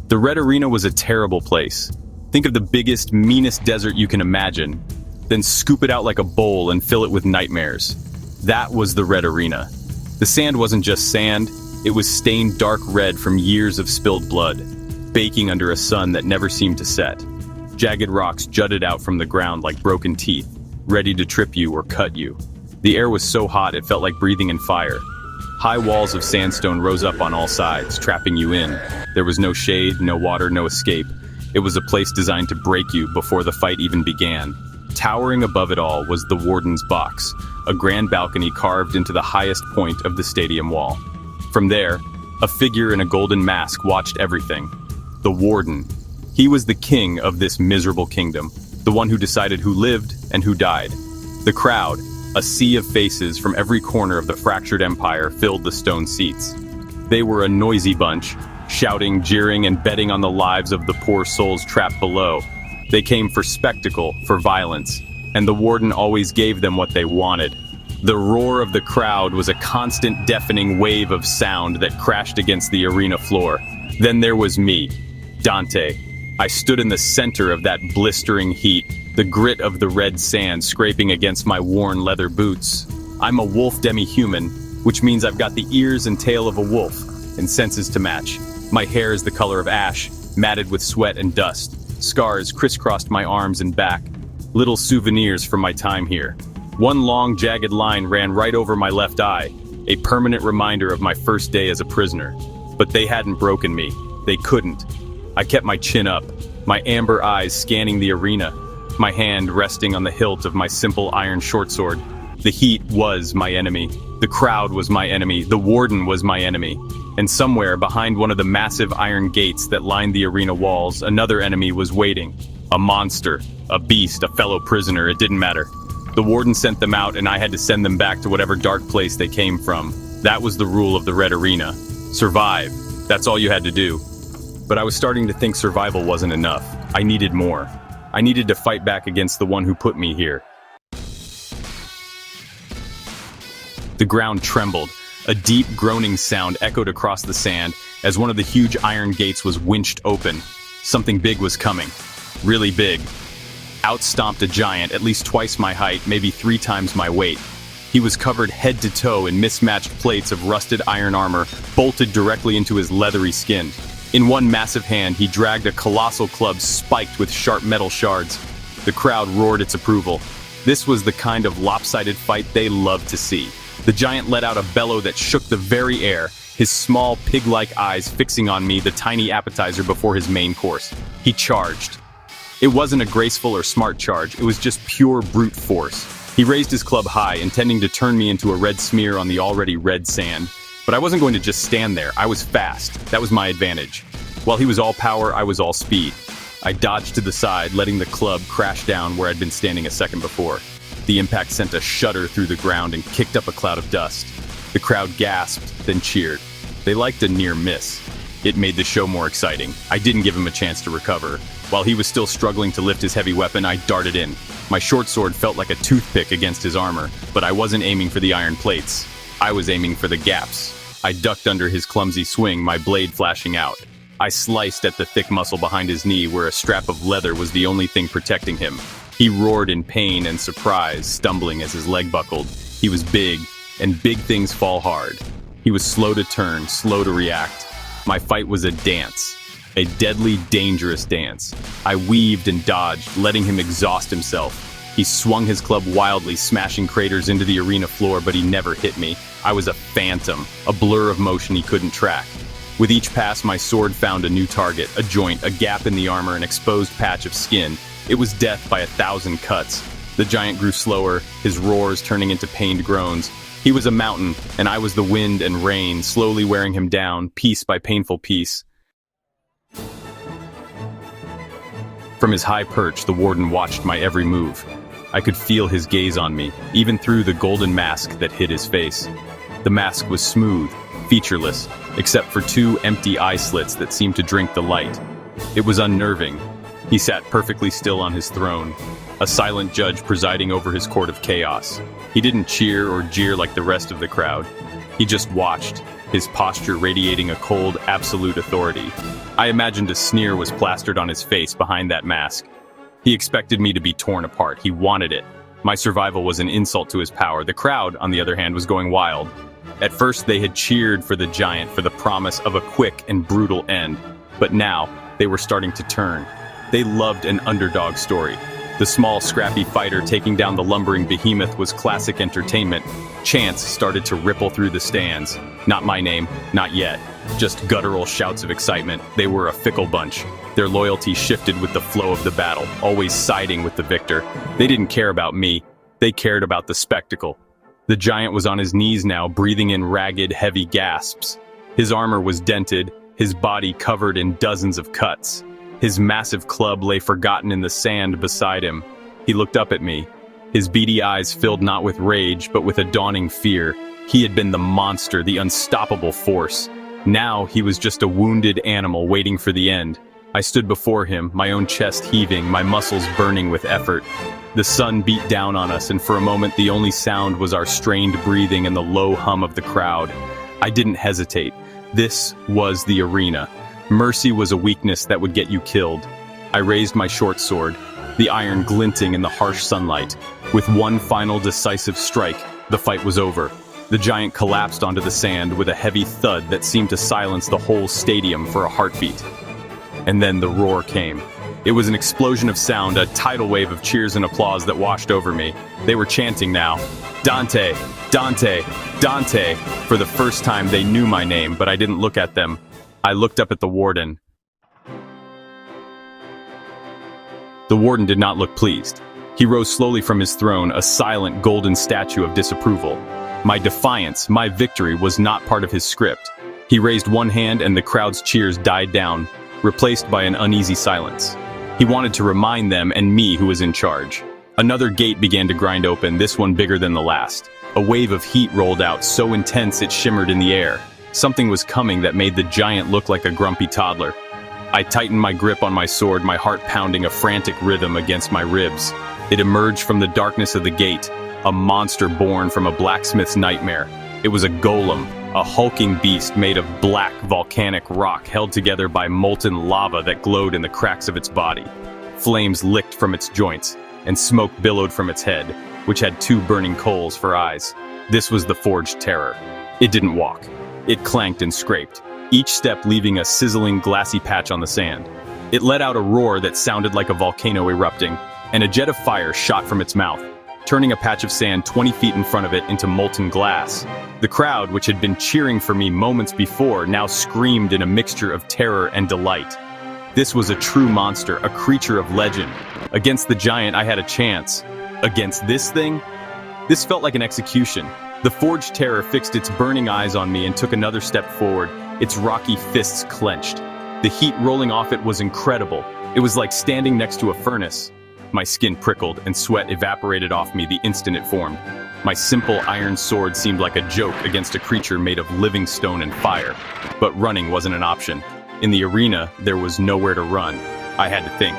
The Red Arena was a terrible place. Think of the biggest, meanest desert you can imagine, then scoop it out like a bowl and fill it with nightmares. That was the Red Arena. The sand wasn't just sand, it was stained dark red from years of spilled blood, baking under a sun that never seemed to set. Jagged rocks jutted out from the ground like broken teeth, ready to trip you or cut you. The air was so hot it felt like breathing in fire. High walls of sandstone rose up on all sides, trapping you in. There was no shade, no water, no escape. It was a place designed to break you before the fight even began. Towering above it all was the Warden's Box, a grand balcony carved into the highest point of the stadium wall. From there, a figure in a golden mask watched everything. The Warden. He was the king of this miserable kingdom, the one who decided who lived and who died. The crowd, a sea of faces from every corner of the fractured empire, filled the stone seats. They were a noisy bunch, shouting, jeering, and betting on the lives of the poor souls trapped below. They came for spectacle, for violence, and the Warden always gave them what they wanted. The roar of the crowd was a constant deafening wave of sound that crashed against the arena floor. Then there was me, Dante. I stood in the center of that blistering heat, the grit of the red sand scraping against my worn leather boots. I'm a wolf demi-human, which means I've got the ears and tail of a wolf, and senses to match. My hair is the color of ash, matted with sweat and dust. Scars crisscrossed my arms and back, little souvenirs from my time here. One long, jagged line ran right over my left eye, a permanent reminder of my first day as a prisoner. But they hadn't broken me. They couldn't. I kept my chin up, my amber eyes scanning the arena, my hand resting on the hilt of my simple iron shortsword. The heat was my enemy. The crowd was my enemy. The Warden was my enemy. And somewhere behind one of the massive iron gates that lined the arena walls, another enemy was waiting. A monster, a beast, a fellow prisoner, it didn't matter. The Warden sent them out, and I had to send them back to whatever dark place they came from. That was the rule of the Red Arena. Survive. That's all you had to do. But I was starting to think survival wasn't enough. I needed more. I needed to fight back against the one who put me here. The ground trembled. A deep groaning sound echoed across the sand as one of the huge iron gates was winched open. Something big was coming. Really big. Out stomped a giant, at least twice my height, maybe 3 times my weight. He was covered head to toe in mismatched plates of rusted iron armor, bolted directly into his leathery skin. In one massive hand, he dragged a colossal club spiked with sharp metal shards. The crowd roared its approval. This was the kind of lopsided fight they loved to see. The giant let out a bellow that shook the very air, his small, pig-like eyes fixing on me, the tiny appetizer before his main course. He charged. It wasn't a graceful or smart charge, it was just pure brute force. He raised his club high, intending to turn me into a red smear on the already red sand. But I wasn't going to just stand there. I was fast. That was my advantage. While he was all power, I was all speed. I dodged to the side, letting the club crash down where I'd been standing a second before. The impact sent a shudder through the ground and kicked up a cloud of dust. The crowd gasped, then cheered. They liked a near miss. It made the show more exciting. I didn't give him a chance to recover. While he was still struggling to lift his heavy weapon, I darted in. My short sword felt like a toothpick against his armor, but I wasn't aiming for the iron plates. I was aiming for the gaps. I ducked under his clumsy swing, my blade flashing out. I sliced at the thick muscle behind his knee where a strap of leather was the only thing protecting him. He roared in pain and surprise, stumbling as his leg buckled. He was big, and big things fall hard. He was slow to turn, slow to react. My fight was a dance. A deadly, dangerous dance. I weaved and dodged, letting him exhaust himself. He swung his club wildly, smashing craters into the arena floor, but he never hit me. I was a phantom, a blur of motion he couldn't track. With each pass, my sword found a new target, a joint, a gap in the armor, an exposed patch of skin. It was death by 1,000 cuts. The giant grew slower, his roars turning into pained groans. He was a mountain, and I was the wind and rain, slowly wearing him down, piece by painful piece. From his high perch, the Warden watched my every move. I could feel his gaze on me, even through the golden mask that hid his face. The mask was smooth, featureless, except for 2 empty eye slits that seemed to drink the light. It was unnerving. He sat perfectly still on his throne, a silent judge presiding over his court of chaos. He didn't cheer or jeer like the rest of the crowd. He just watched, his posture radiating a cold, absolute authority. I imagined a sneer was plastered on his face behind that mask. He expected me to be torn apart. He wanted it. My survival was an insult to his power. The crowd, on the other hand, was going wild. At first, they had cheered for the giant for the promise of a quick and brutal end. But now, they were starting to turn. They loved an underdog story. The small, scrappy fighter taking down the lumbering behemoth was classic entertainment. Chants started to ripple through the stands. Not my name, not yet. Just guttural shouts of excitement. They were a fickle bunch. Their loyalty shifted with the flow of the battle, always siding with the victor. They didn't care about me. They cared about the spectacle. The giant was on his knees now, breathing in ragged, heavy gasps. His armor was dented, his body covered in dozens of cuts. His massive club lay forgotten in the sand beside him. He looked up at me. His beady eyes filled not with rage, but with a dawning fear. He had been the monster, the unstoppable force. Now he was just a wounded animal waiting for the end. I stood before him, my own chest heaving, my muscles burning with effort. The sun beat down on us, and for a moment the only sound was our strained breathing and the low hum of the crowd. I didn't hesitate. This was the arena. Mercy was a weakness that would get you killed. I raised my short sword, the iron glinting in the harsh sunlight. With one final decisive strike, the fight was over. The giant collapsed onto the sand with a heavy thud that seemed to silence the whole stadium for a heartbeat. And then the roar came. It was an explosion of sound, a tidal wave of cheers and applause that washed over me. They were chanting now, "Dante! Dante! Dante!" For the first time they knew my name, but I didn't look at them. I looked up at the warden. The warden did not look pleased. He rose slowly from his throne, a silent golden statue of disapproval. My defiance, my victory, was not part of his script. He raised one hand and the crowd's cheers died down, replaced by an uneasy silence. He wanted to remind them and me who was in charge. Another gate began to grind open, this one bigger than the last. A wave of heat rolled out, so intense it shimmered in the air. Something was coming that made the giant look like a grumpy toddler. I tightened my grip on my sword, my heart pounding a frantic rhythm against my ribs. It emerged from the darkness of the gate, a monster born from a blacksmith's nightmare. It was a golem, a hulking beast made of black volcanic rock held together by molten lava that glowed in the cracks of its body. Flames licked from its joints, and smoke billowed from its head, which had two burning coals for eyes. This was the forged terror. It didn't walk. It clanked and scraped, each step leaving a sizzling, glassy patch on the sand. It let out a roar that sounded like a volcano erupting, and a jet of fire shot from its mouth, turning a patch of sand 20 feet in front of it into molten glass. The crowd, which had been cheering for me moments before, now screamed in a mixture of terror and delight. This was a true monster, a creature of legend. Against the giant, I had a chance. Against this thing? This felt like an execution. The forged terror fixed its burning eyes on me and took another step forward, its rocky fists clenched. The heat rolling off it was incredible. It was like standing next to a furnace. My skin prickled and sweat evaporated off me the instant it formed. My simple iron sword seemed like a joke against a creature made of living stone and fire. But running wasn't an option. In the arena, there was nowhere to run. I had to think.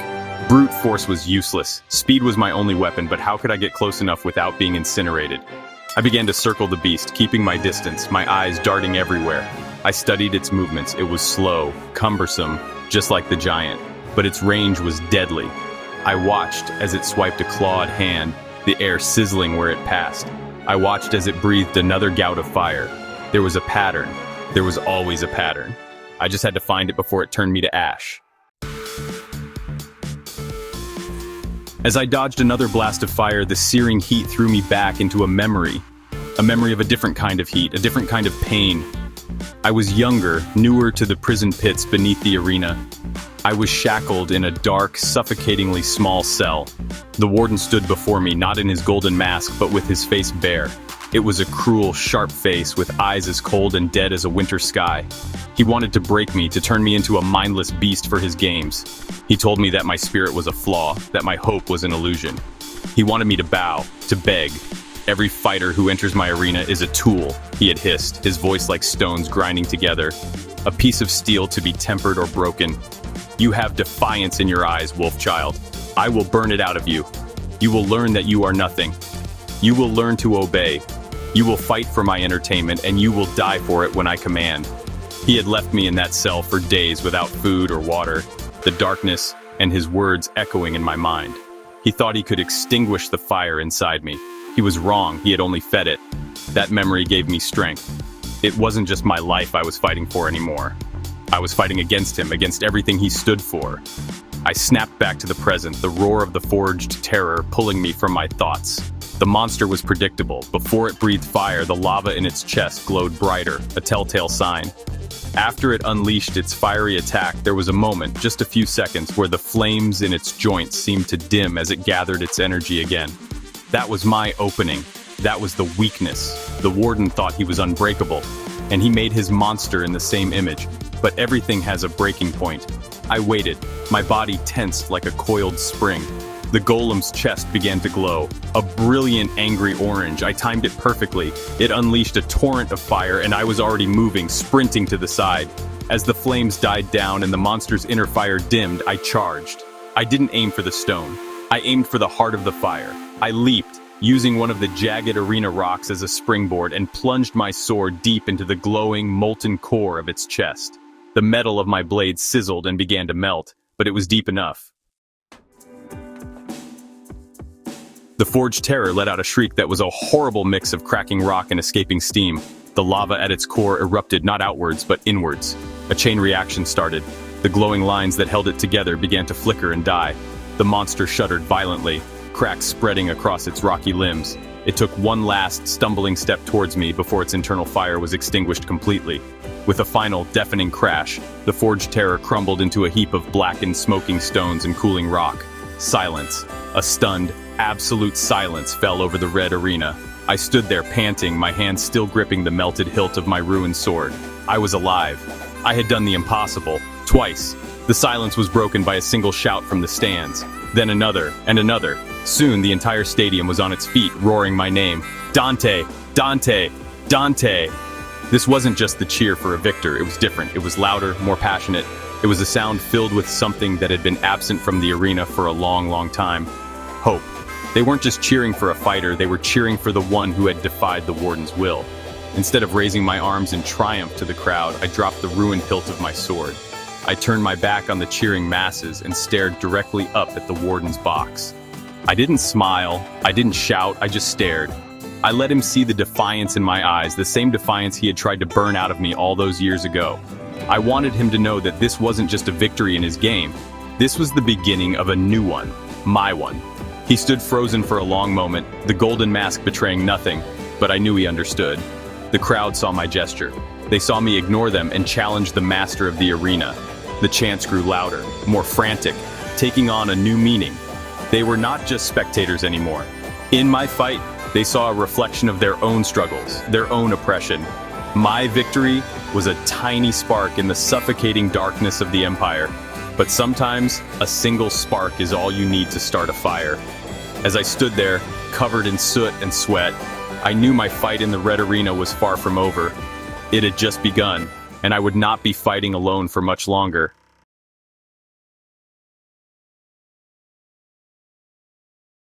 Brute force was useless. Speed was my only weapon, but how could I get close enough without being incinerated? I began to circle the beast, keeping my distance, my eyes darting everywhere. I studied its movements. It was slow, cumbersome, just like the giant, but its range was deadly. I watched as it swiped a clawed hand, the air sizzling where it passed. I watched as it breathed another gout of fire. There was a pattern. There was always a pattern. I just had to find it before it turned me to ash. As I dodged another blast of fire, the searing heat threw me back into a memory of a different kind of heat, a different kind of pain. I was younger, newer to the prison pits beneath the arena. I was shackled in a dark, suffocatingly small cell. The warden stood before me, not in his golden mask, but with his face bare. It was a cruel, sharp face with eyes as cold and dead as a winter sky. He wanted to break me, to turn me into a mindless beast for his games. He told me that my spirit was a flaw, that my hope was an illusion. He wanted me to bow, to beg. Every fighter who enters my arena is a tool, he had hissed, his voice like stones grinding together. A piece of steel to be tempered or broken. You have defiance in your eyes, wolf child. I will burn it out of you. You will learn that you are nothing. You will learn to obey. You will fight for my entertainment, and you will die for it when I command. He had left me in that cell for days without food or water, the darkness and his words echoing in my mind. He thought he could extinguish the fire inside me. He was wrong, he had only fed it. That memory gave me strength. It wasn't just my life I was fighting for anymore. I was fighting against him, against everything he stood for. I snapped back to the present, the roar of the forged terror pulling me from my thoughts. The monster was predictable. Before it breathed fire, the lava in its chest glowed brighter, a telltale sign. After it unleashed its fiery attack, there was a moment, just a few seconds, where the flames in its joints seemed to dim as it gathered its energy again. That was my opening. That was the weakness. The warden thought he was unbreakable, and he made his monster in the same image. But everything has a breaking point. I waited, my body tensed like a coiled spring. The golem's chest began to glow, a brilliant angry orange. I timed it perfectly. It unleashed a torrent of fire, and I was already moving, sprinting to the side. As the flames died down and the monster's inner fire dimmed, I charged. I didn't aim for the stone. I aimed for the heart of the fire. I leaped, using one of the jagged arena rocks as a springboard, and plunged my sword deep into the glowing, molten core of its chest. The metal of my blade sizzled and began to melt, but it was deep enough. The forged terror let out a shriek that was a horrible mix of cracking rock and escaping steam. The lava at its core erupted not outwards, but inwards. A chain reaction started. The glowing lines that held it together began to flicker and die. The monster shuddered violently, cracks spreading across its rocky limbs. It took one last, stumbling step towards me before its internal fire was extinguished completely. With a final, deafening crash, the forged terror crumbled into a heap of blackened, smoking stones and cooling rock. Silence. A stunned, absolute silence fell over the red arena. I stood there panting, my hands still gripping the melted hilt of my ruined sword. I was alive. I had done the impossible. Twice. The silence was broken by a single shout from the stands. Then another, and another. Soon the entire stadium was on its feet, roaring my name. Dante! Dante! Dante! This wasn't just the cheer for a victor. It was different. It was louder, more passionate. It was a sound filled with something that had been absent from the arena for a long, long time. Hope. They weren't just cheering for a fighter, they were cheering for the one who had defied the warden's will. Instead of raising my arms in triumph to the crowd, I dropped the ruined hilt of my sword. I turned my back on the cheering masses and stared directly up at the warden's box. I didn't smile, I didn't shout, I just stared. I let him see the defiance in my eyes, the same defiance he had tried to burn out of me all those years ago. I wanted him to know that this wasn't just a victory in his game. This was the beginning of a new one, my one. He stood frozen for a long moment, the golden mask betraying nothing, but I knew he understood. The crowd saw my gesture. They saw me ignore them and challenge the master of the arena. The chants grew louder, more frantic, taking on a new meaning. They were not just spectators anymore. In my fight, they saw a reflection of their own struggles, their own oppression. My victory was a tiny spark in the suffocating darkness of the empire. But sometimes, a single spark is all you need to start a fire. As I stood there, covered in soot and sweat, I knew my fight in the red arena was far from over. It had just begun, and I would not be fighting alone for much longer.